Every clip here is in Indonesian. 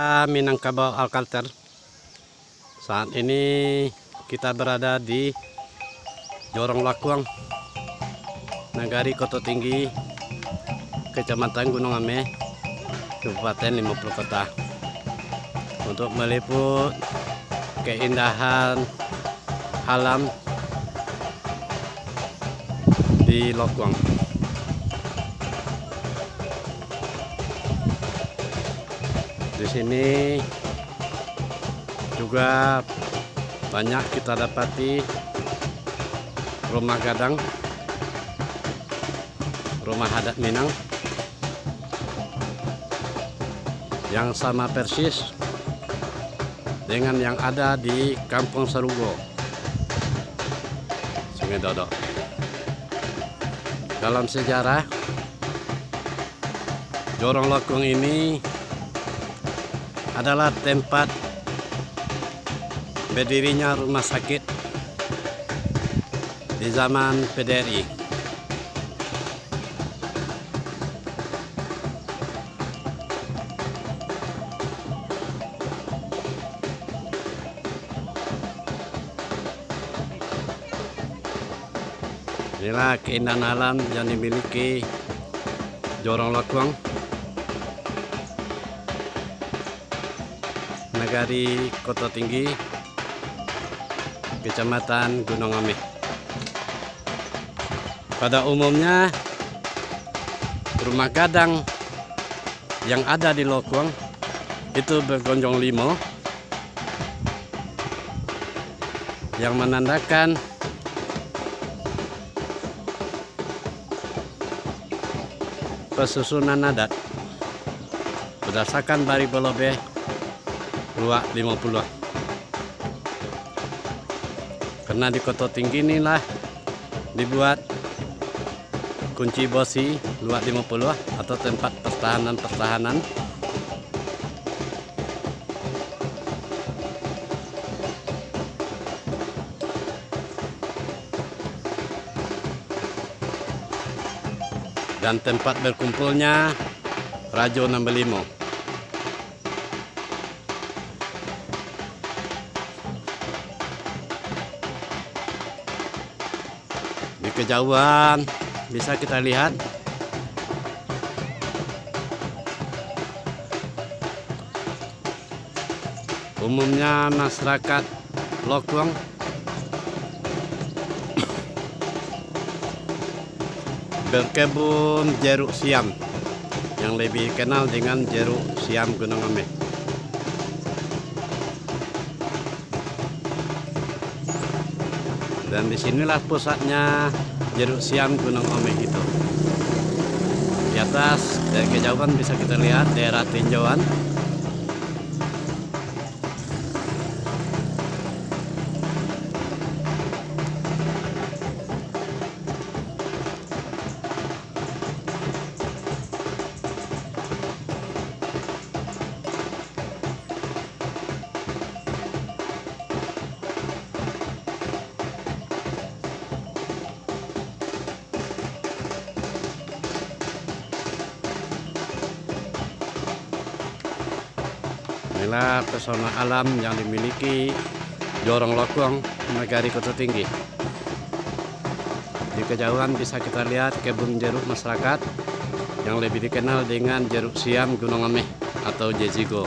Desa Minangkabau Alkalter. Saat ini kita berada di Jorong Lakuang, Nagari Koto Tinggi, Kecamatan Gunung Ame, Kabupaten 50 Kota, untuk meliput keindahan alam di Lakuang. Di sini juga banyak kita dapati rumah gadang, rumah adat Minang yang sama persis dengan yang ada di Kampung Sarugo, Sungai Dodok. Dalam sejarah, Jorong Lakuang ini adalah tempat berdirinya rumah sakit di zaman PDRI. Inilah keindahan alam yang dimiliki Jorong Lakuang, Nagari Koto Tinggi, Kecamatan Gunung Ame. Pada umumnya rumah gadang yang ada di Lakuang itu bergonjong limo, yang menandakan pesusunan adat berdasarkan Bari Bolobe Luak 50. Karena di Koto Tinggi inilah dibuat kunci bosi Luak 50 atau tempat pertahanan-pertahanan. Dan tempat berkumpulnya Rajo Nambelimo. Di kejauhan bisa kita lihat umumnya masyarakat Lakuang berkebun jeruk siam, yang lebih dikenal dengan jeruk siam Gunung Ame. Dan disinilah pusatnya jeruk siam Gunung Ame itu. Di atas dari kejauhan bisa kita lihat daerah tinjauan. Inilah pesona alam yang dimiliki Jorong Lakuang, Nagari Koto Tinggi. Di kejauhan bisa kita lihat kebun jeruk masyarakat yang lebih dikenal dengan jeruk siam Gunung Ame atau Jezigo.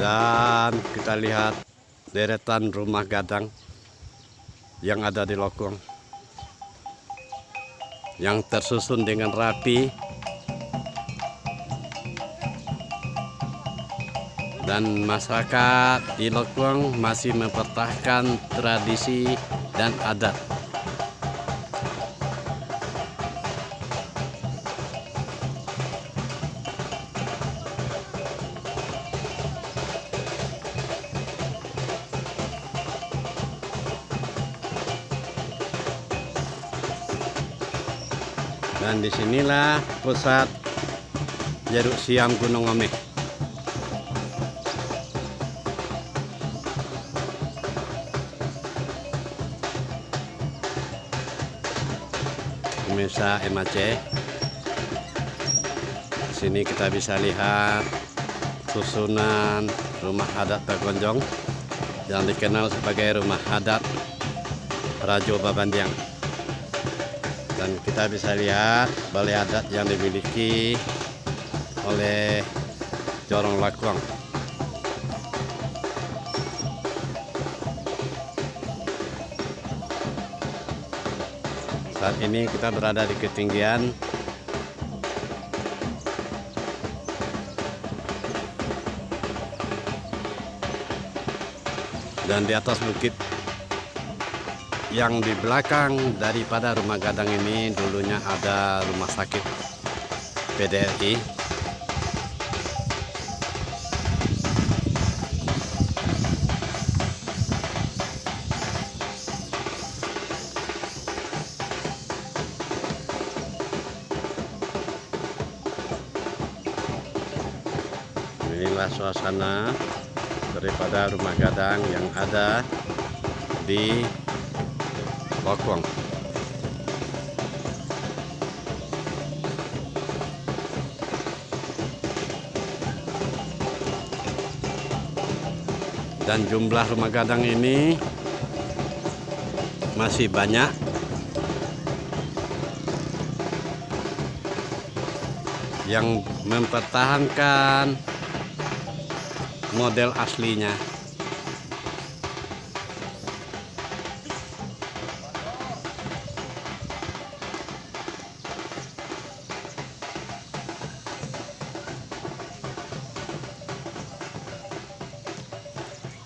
Dan kita lihat deretan rumah gadang yang ada di Lakuang, yang tersusun dengan rapi dan masyarakat di Lakuang masih mempertahankan tradisi dan adat. Dan disinilah pusat jeruk siam Gunung Omeh. Pemirsa MAC, di sini kita bisa lihat susunan rumah adat Tagonjong yang dikenal sebagai rumah adat Rajo Babandiang. Dan kita bisa lihat balai adat yang dimiliki oleh Jorong Lakuang. Saat ini kita berada di ketinggian dan di atas bukit yang di belakang daripada rumah gadang ini dulunya ada rumah sakit PDRI. Inilah suasana daripada rumah gadang yang ada di Lokuang. Dan jumlah rumah gadang ini masih banyak. Yang mempertahankan model aslinya.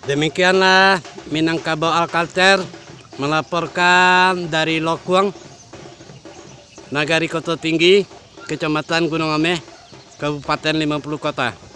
Demikianlah Minangkabau Alkalter melaporkan dari Lokuang, Nagari Koto Tinggi, Kecamatan Gunung Omeh, Kabupaten 50 Kota.